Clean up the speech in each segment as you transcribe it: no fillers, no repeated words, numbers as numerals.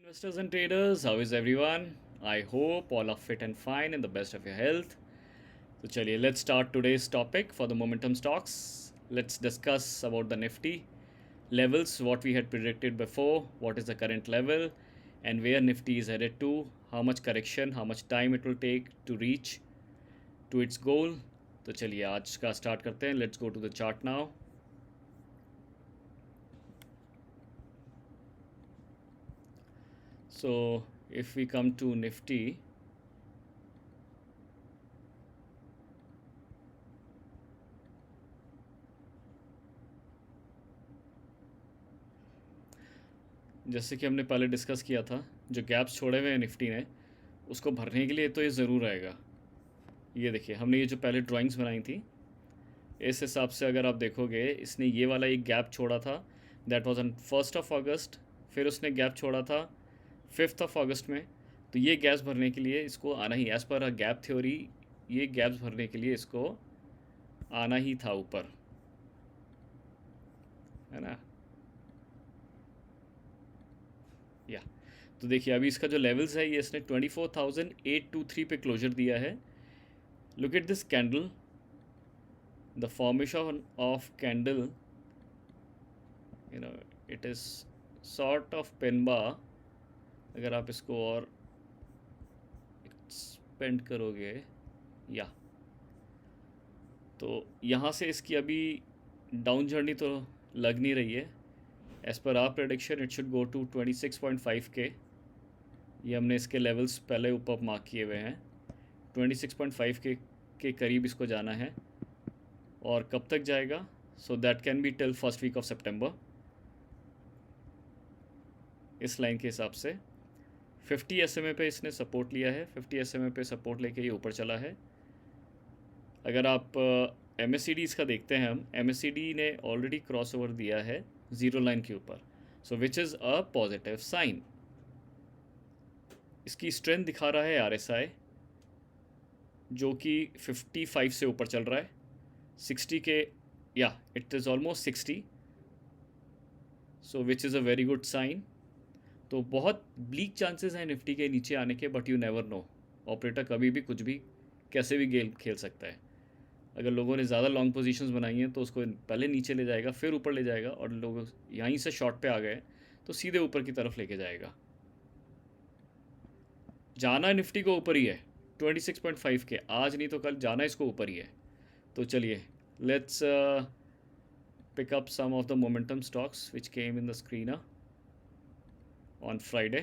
Investors and traders, how is everyone? I hope all are fit and fine in the best of your health. So chaliye, let's start today's topic for the momentum stocks. Let's discuss about the Nifty levels, what we had predicted before, what is the current level, and where Nifty is headed to, how much correction, how much time it will take to reach to its goal. तो चलिए आज का start करते हैं. Let's go to the chart now. So if we come to Nifty, जैसे कि हमने पहले डिस्कस किया था, जो गैप्स छोड़े हुए हैं निफ्टी ने उसको भरने के लिए तो ये ज़रूर आएगा. ये देखिए, हमने ये जो पहले ड्राइंग्स बनाई थी, इस हिसाब से अगर आप देखोगे, इसने ये वाला एक गैप छोड़ा था, दैट वाज ऑन 1 अगस्त. फिर उसने गैप छोड़ा था 5 अगस्त में. तो ये गैप्स भरने के लिए इसको आना ही, as per a gap theory, ये गैप्स भरने के लिए इसको आना ही था ऊपर, है ना. या तो देखिए, अभी इसका जो लेवल्स है, ये इसने 24,823 पे क्लोजर दिया है. Look at this candle, the formation of candle, you know, it is sort of पेनबा. अगर आप इसको और एक्सपेंड करोगे, या तो यहाँ से इसकी अभी डाउन जर्नी तो लग नहीं रही है. As per our prediction it should go to 26.5 K. ये हमने इसके लेवल्स पहले ऊपर मार्क किए हुए हैं. 26.5 के करीब इसको जाना है. और कब तक जाएगा? So that can be till first week of September. इस लाइन के हिसाब से 50 SMA पे इसने सपोर्ट लिया है. 50 SMA पे सपोर्ट लेके ये ऊपर चला है. अगर आप MACD इसका देखते हैं, हम MACD ने ऑलरेडी क्रॉस ओवर दिया है ज़ीरो लाइन के ऊपर, so which is a positive sign. इसकी स्ट्रेंथ दिखा रहा है RSI, जो कि 55 से ऊपर चल रहा है. 60 के, या it is almost 60, so which is a very good sign. तो बहुत ब्लीक चांसेस हैं निफ्टी के नीचे आने के, but you never know. Operator कभी भी कुछ भी कैसे भी गेम खेल सकता है. अगर लोगों ने ज़्यादा लॉन्ग पोजीशंस बनाई हैं तो उसको पहले नीचे ले जाएगा, फिर ऊपर ले जाएगा, और लोग यहीं से शॉर्ट पे आ गए तो सीधे ऊपर की तरफ लेके जाएगा. जाना निफ्टी को ऊपर ही है 26.5 के, आज नहीं तो कल जाना इसको ऊपर ही है. तो चलिए, let's pick up some of the momentum stocks which came in the screener on Friday.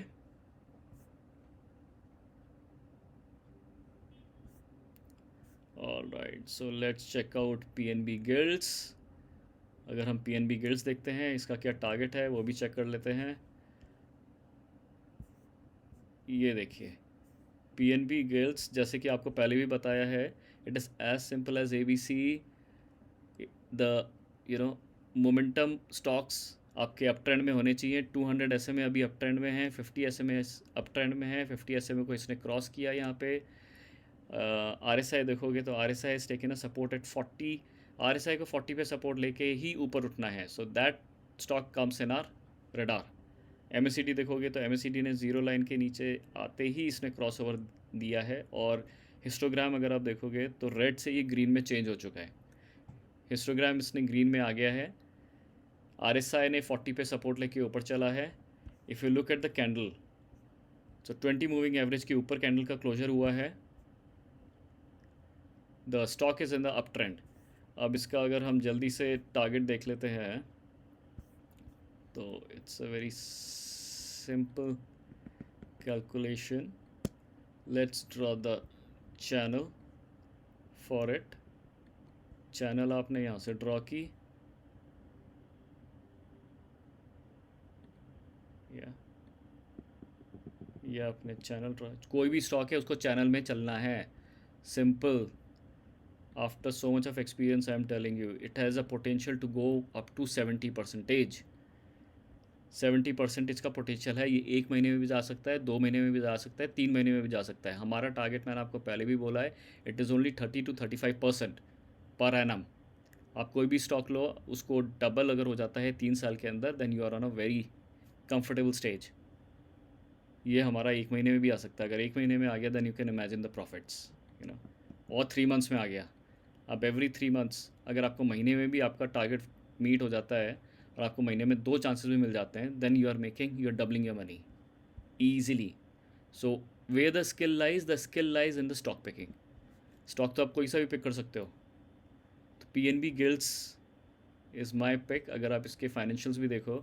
All right, so let's check out PNB Guilds. अगर हम PNB Guilds देखते हैं, इसका क्या टारगेट है वो भी चेक कर लेते हैं. ये देखिए, PNB Guilds, जैसे कि आपको पहले भी बताया है, it is as simple as ABC. The momentum stocks आपके अप ट्रेंड में होने चाहिए. 200 SMA अभी अप ट्रेंड में है, 50 SMA अप ट्रेंड में है. 50 SMA को इसने क्रॉस किया. यहाँ पे RSI देखोगे तो RSI is taken a support at 40. RSI को 40 पे सपोर्ट लेके ही ऊपर उठना है, so that stock comes in are radar. MACD देखोगे तो MACD ने ज़ीरो लाइन के नीचे आते ही इसने क्रॉस ओवर दिया है. और हिस्टोग्राम अगर आप देखोगे तो रेड से ये ग्रीन में चेंज हो चुका है. हिस्टोग्राम इसने ग्रीन में आ गया है. RSI ने 40 पे सपोर्ट लेके ऊपर चला है. If you look at the candle, तो 20 मूविंग एवरेज के ऊपर कैंडल का क्लोजर हुआ है. The stock is in the up trend. अब इसका अगर हम जल्दी से टारगेट देख लेते हैं, तो it's a very simple calculation. Let's draw the channel for it. Channel आपने यहाँ से ड्रॉ की, या अपने चैनल ड्रॉ. कोई भी स्टॉक है उसको चैनल में चलना है, simple. After so much of experience I am telling you, it has a potential to go up to 70%. 70% का पोटेंशियल है. ये 1 महीने में भी जा सकता है, 2 महीने में भी जा सकता है, 3 महीने में भी जा सकता है. हमारा टारगेट मैंने आपको पहले भी बोला है, it is only 30 to 35% per annum. आप कोई भी स्टॉक लो, उसको डबल अगर हो जाता है 3 साल के अंदर, then you are on a very comfortable stage. ये हमारा 1 महीने में भी आ सकता है। अगर 1 महीने में आ गया then you can imagine the profits, you know. और 3 मंथ्स में आ गया। अब एवरी 3 मंथ्स अगर आपको महीने में भी आपका टारगेट मीट हो जाता है और आपको महीने में 2 चांसेस भी मिल जाते हैं, then you are doubling your money easily. So way the skill lies in the stock picking. Stock तो आप कोई सा भी पिक कर सकते हो। तो PNB Gilts is my pick. अगर आप इसके फाइनेंशियल्स भी देखो,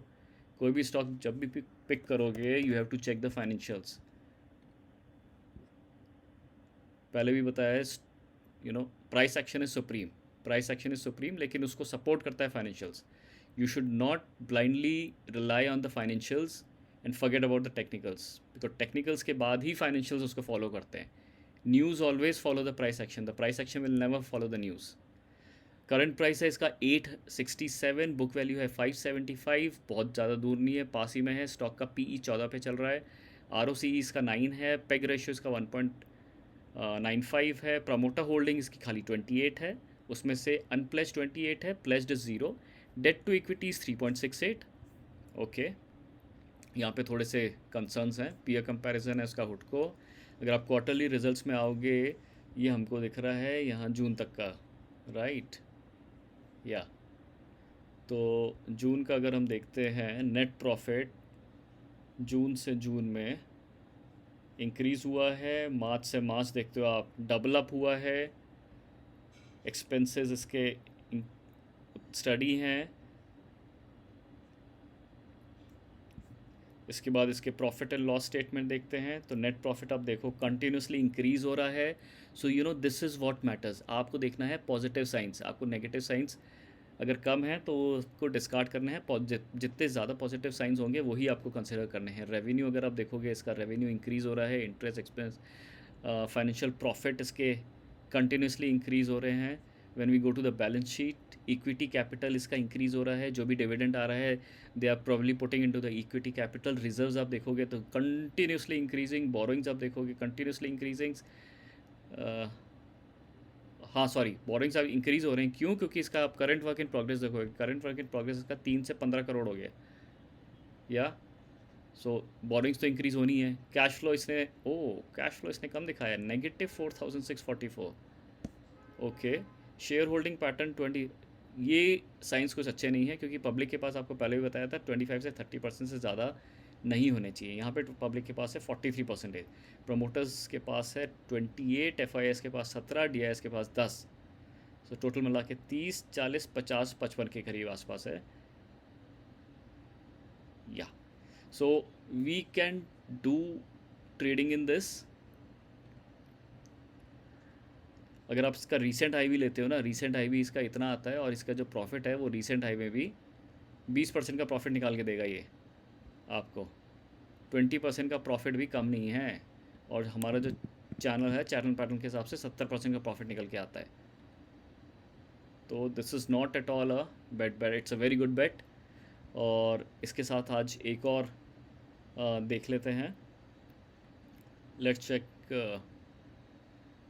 कोई भी स्टॉक जब भी पिक करोगे you have to check the financials. पहले भी बताया है, you know, price action is supreme. Price action is supreme, लेकिन उसको सपोर्ट करता है financials. You should not blindly rely on the financials and forget about the technicals, because technicals के बाद ही फाइनेंशियल्स उसको फॉलो करते हैं। News always follow the price action, the price action will never follow the news. Current price है इसका 867, book value है 575, बहुत ज़्यादा दूर नहीं है, पास ही में है। स्टॉक का PE 14 पे चल रहा है। ROCE इसका 9 है। पेग रेशियो इसका 1.95 है। प्रमोटर होल्डिंग इसकी खाली 28 है, उसमें से अनप्लेस्ड 28 है, pledged 0। Debt to equity 3.68। Okay, यहाँ पे थोड़े से कंसर्न्स हैं। पीयर कंपैरिजन है उसका हुडको। अगर आप क्वार्टरली रिजल्ट्स में आओगे, ये हमको दिख रहा है यहाँ जून तक का, राइट या। तो जून का अगर हम देखते हैं, नेट प्रॉफिट जून से जून में इंक्रीज़ हुआ है। मार्च से मार्च देखते हो आप, डबल अप हुआ है। एक्सपेंसेस इसके स्टडी हैं। इसके बाद इसके प्रॉफिट एंड लॉस स्टेटमेंट देखते हैं, तो नेट प्रॉफिट आप देखो कंटिन्यूसली इंक्रीज़ हो रहा है। So you know this is what matters. आपको देखना है पॉजिटिव साइंस, आपको नेगेटिव साइंस अगर कम है तो उसको डिस्कार्ड करना है। जितने ज़्यादा पॉजिटिव साइंस होंगे वही आपको कंसिडर करने हैं। रेवेन्यू अगर आप देखोगे, इसका रेवेन्यू इंक्रीज़ हो रहा है। इंटरेस्ट एक्सपेंस, फाइनेंशियल प्रॉफिट इसके कंटिन्यूसली इंक्रीज़ हो रहे हैं। When we go to the balance sheet, equity capital इसका इंक्रीज़ हो रहा है। जो भी डिविडेंड आ रहा है they are probably putting into the equity capital. Reserves आप देखोगे तो कंटिन्यूसली इंक्रीजिंग। बोरोइंग्स आप देखोगे कंटिन्यूसली इंक्रीजिंग। हाँ सॉरी, बोरिंग्स अब इंक्रीज़ हो रहे हैं। क्यों? क्योंकि इसका आप करंट वर्क इन प्रोग्रेस देखोगे, करंट वर्क इन प्रोग्रेस इसका 3 से 15 करोड़ हो गया या। सो बोरिंग्स तो इंक्रीज़ होनी है। कैश फ्लो इसने कैश फ्लो इसने कम दिखाया, -4644। Okay, share holding pattern 20। ये साइंस कुछ अच्छे नहीं है, क्योंकि पब्लिक के पास आपको पहले भी बताया था 25 से 30% से ज़्यादा नहीं होने चाहिए। यहाँ पे पब्लिक के पास है 43%, प्रोमोटर्स के पास है 28, FIS के पास 17, DIS के पास 10। सो टोटल मिला के 30, 40, 50, 55 के करीब आसपास है या। So we can do trading in this. अगर आप इसका रीसेंट हाई भी लेते हो ना, रीसेंट हाई भी इसका इतना आता है, और इसका जो प्रॉफिट है वो रीसेंट हाई में भी 20% का प्रॉफिट निकाल के देगा ये आपको। 20% का प्रॉफिट भी कम नहीं है। और हमारा जो चैनल है, चैनल पैटर्न के हिसाब से 70% का प्रॉफिट निकल के आता है। तो this is not at all a bet, it's a very good bet. और इसके साथ आज एक और देख लेते हैं। Let's check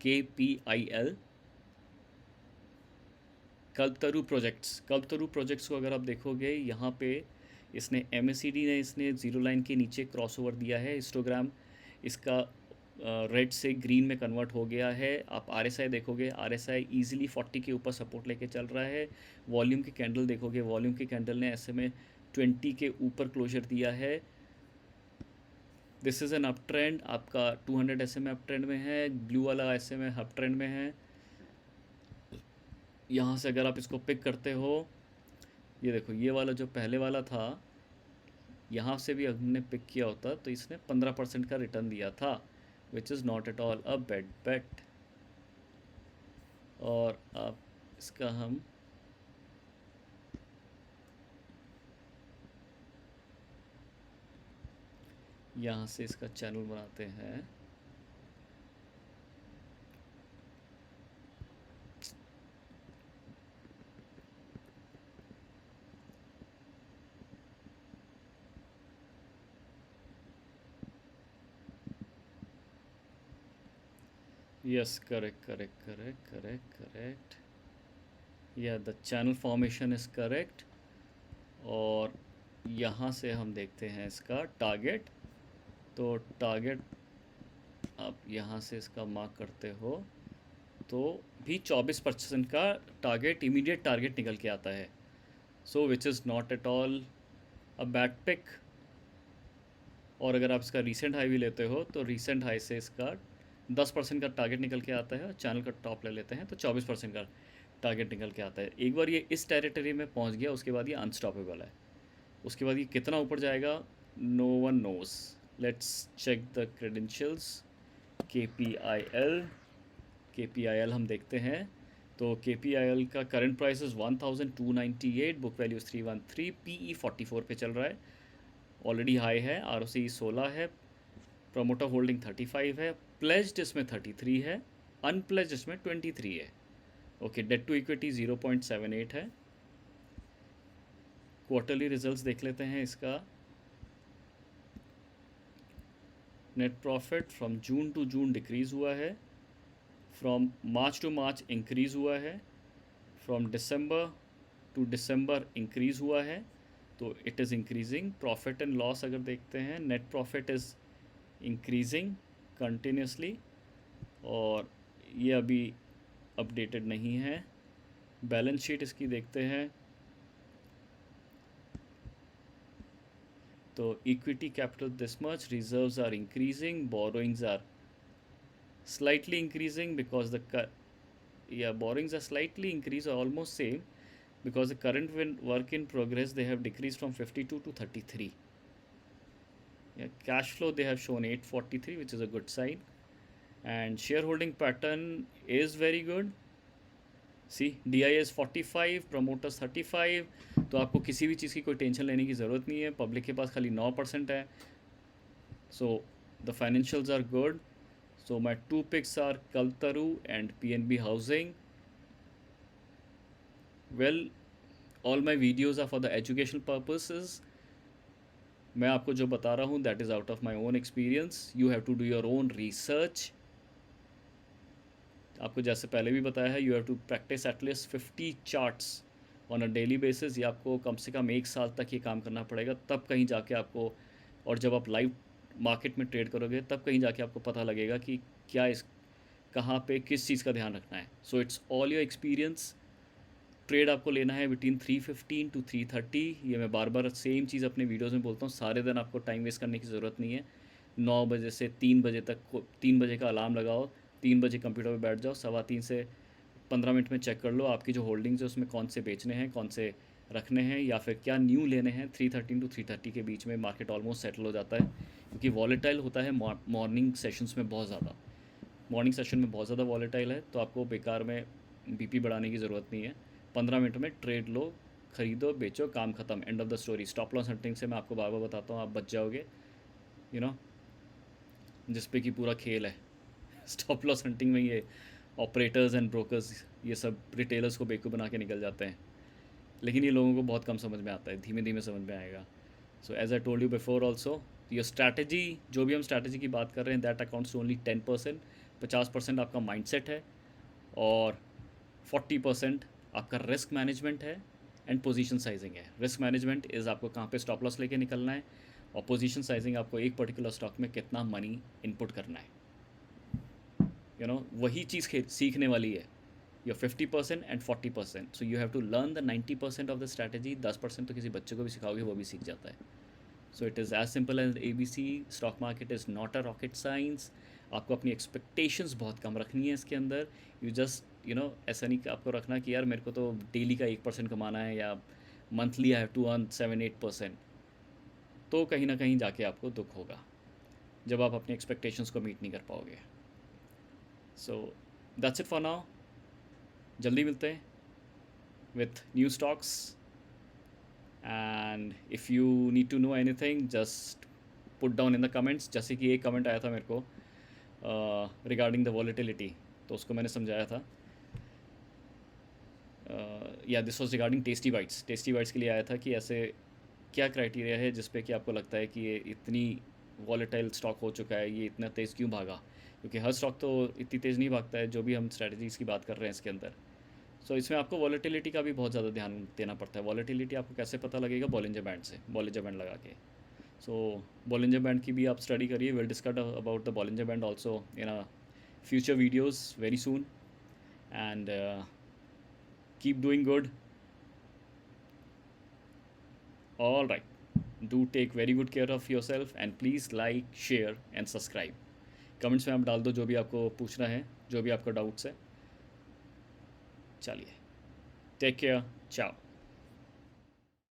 KPIL, Kalpataru projects को अगर आप देखोगे, यहाँ पे इसने MACD ने इसने ज़ीरो लाइन के नीचे क्रॉसओवर दिया है। हिस्टोग्राम इसका रेड से ग्रीन में कन्वर्ट हो गया है। आप RSI देखोगे, RSI ईजिली 40 के ऊपर सपोर्ट लेके चल रहा है। वॉल्यूम की कैंडल देखोगे, वॉल्यूम की कैंडल ने ऐसे में 20 के ऊपर क्लोजर दिया है। This is an up trend. आपका 200 SMA अप ट्रेंड में है, ब्लू वाला SMA अप ट्रेंड में है। यहाँ से अगर आप इसको पिक करते हो, ये देखो, ये वाला जो पहले वाला था, यहाँ से भी हमने पिक किया होता तो इसने 15% का रिटर्न दिया था, which is not at all a bad bet. और अब इसका हम यहाँ से इसका चैनल बनाते हैं। Yes, correct. या the channel formation is correct. और यहाँ से हम देखते हैं इसका टारगेट। तो टारगेट आप यहाँ से इसका मार्क करते हो तो भी 24% का टारगेट, इमीडिएट टारगेट निकल के आता है. So which is not at all a bad pick. और अगर आप इसका रीसेंट हाई भी लेते हो तो रीसेंट हाई से इसका 10% का टारगेट निकल के आता है, और चैनल का टॉप ले लेते हैं तो 24% का टारगेट निकल के आता है. एक बार ये इस टेरिटरी में पहुंच गया उसके बाद ये अनस्टॉपेबल है. उसके बाद ये कितना ऊपर जाएगा, no one knows. Let's check the credentials. K P I L हम देखते हैं. तो के पी आई एल का current price is 1298, book value 313, P E 44 पे चल रहा है. ऑलरेडी हाई है. आर ओ सी 16 है. प्रोमोटर होल्डिंग 35 है. प्लेज्ड इसमें 33 है. अनप्लेज्ड इसमें 23 है. ओके, डेट टू इक्विटी 0.78 है. क्वार्टरली रिजल्ट्स देख लेते हैं इसका. Net profit from June to June decrease हुआ है, from March to March increase हुआ है, from December to December increase हुआ है. तो it is increasing. Profit and loss अगर देखते हैं, net profit is increasing continuously, और ये अभी अपडेटेड नहीं है. बैलेंस शीट इसकी देखते हैं. तो equity capital this much, reserves are increasing, borrowings are slightly increasing because borrowings are slightly increased or almost same, because the current work in progress they have decreased from 52 to 33. Cash flow they have shown 843, which is a good sign, and shareholding pattern is very good. C D I S 45, promoters 35. तो आपको किसी भी चीज़ की कोई tension लेने की ज़रूरत नहीं है. पब्लिक के पास खाली 9% है. So the financials are good. So my two picks are Kaltaru and PNB Housing. Well, all my videos are for the educational purposes. मैं आपको जो बता रहा हूँ that is out of my own experience. You have to do your own research. आपको जैसे पहले भी बताया है, you have to practice at least 50 charts on a daily basis. ये आपको कम से कम 1 साल तक ये काम करना पड़ेगा, तब कहीं जाके आपको, और जब आप लाइव मार्केट में ट्रेड करोगे तब कहीं जाके आपको पता लगेगा कि क्या इस कहाँ पे किस चीज़ का ध्यान रखना है. So it's all your experience. Trade आपको लेना है बिटवीन 315 टू 330. ये मैं बार बार सेम चीज़ अपने वीडियोस में बोलता हूँ. सारे दिन आपको टाइम वेस्ट करने की ज़रूरत नहीं है. 9 बजे से 3 बजे तक 3 बजे का अलार्म लगाओ, 3 बजे कंप्यूटर पर बैठ जाओ, 3:15 से 15 मिनट में चेक कर लो आपकी जो होल्डिंग्स है उसमें कौन से बेचने हैं, कौन से रखने हैं, या फिर क्या न्यू लेने हैं. 313 टू 330 के बीच में मार्केट ऑलमोस्ट सेटल हो जाता है, क्योंकि वॉलेटाइल होता है मॉर्निंग सेशंस में बहुत ज़्यादा. मॉर्निंग सेशन में बहुत ज़्यादा वॉलेटाइल है, तो आपको बेकार में बीपी बढ़ाने की ज़रूरत नहीं है. 15 मिनट में ट्रेड लो, ख़रीदो, बेचो, काम ख़त्म, end of the story. Stop loss hunting से मैं आपको बार बार बताता हूँ, आप बच जाओगे. यू नो, जिस पे कि पूरा खेल है. स्टॉप लॉस हंटिंग में ये ऑपरेटर्स एंड ब्रोकर्स, ये सब रिटेलर्स को बेवकूफ़ बना के निकल जाते हैं, लेकिन ये लोगों को बहुत कम समझ में आता है. धीमे धीमे समझ में आएगा. So as I told you before also, your strategy, जो भी हम स्ट्रैटेजी की बात कर रहे हैं, दैट अकाउंट्स टू ओनली 10%. 50% आपका माइंडसेट है, और 40% आपका रिस्क मैनेजमेंट है एंड पोजीशन साइजिंग है. रिस्क मैनेजमेंट इज़ आपको कहाँ पे स्टॉप लॉस लेके निकलना है, और पोजीशन साइजिंग आपको एक पर्टिकुलर स्टॉक में कितना मनी इनपुट करना है. यू नो, वही चीज़ सीखने वाली है. Your 50% and 40%. So you have to learn the 90% of the strategy. 10% तो किसी बच्चे को भी सिखाओगे वो भी सीख जाता है. So it is as simple as ABC. Stock market is not a rocket science. आपको अपनी एक्सपेक्टेशंस बहुत कम रखनी है इसके अंदर. यू जस्ट ऐसा नहीं कि आपको रखना कि यार मेरे को तो डेली का 1% कमाना है, या monthly I have to earn 7-8%. तो कहीं ना कहीं जाके आपको दुख होगा जब आप अपनी एक्सपेक्टेशंस को मीट नहीं कर पाओगे. So that's it for now. जल्दी मिलते हैं with new stocks. And if you need to know anything, just put down in the comments. जैसे कि एक कमेंट आया था मेरे को रिगार्डिंग द वॉलेटिलिटी, तो उसको मैंने समझाया था. या this was regarding tasty bytes. Tasty bytes के लिए आया था कि ऐसे क्या क्राइटेरिया है जिस पे कि आपको लगता है कि ये इतनी वॉलेटाइल स्टॉक हो चुका है, ये इतना तेज़ क्यों भागा. क्योंकि हर स्टॉक तो इतनी तेज़ नहीं भागता है, जो भी हम स्ट्रैटेजीज़ की बात कर रहे हैं इसके अंदर. सो इसमें आपको वॉलेटिलिटी का भी बहुत ज़्यादा ध्यान देना पड़ता है. वॉलेटिलिटी आपको कैसे पता लगेगा? बॉलिंजर बैंड से, बॉलिंजर बैंड लगा के. सो बॉलिंजर बैंड की भी आप स्टडी करिए. Will discuss about the Bollinger band also in a future videos very soon. And keep doing good. All right, do take very good care of yourself and please like, share and subscribe. Comments में आप डाल दो जो भी आपको पूछना है, जो भी आपका डाउट्स है. चलिए, टेक केयर, चाओ.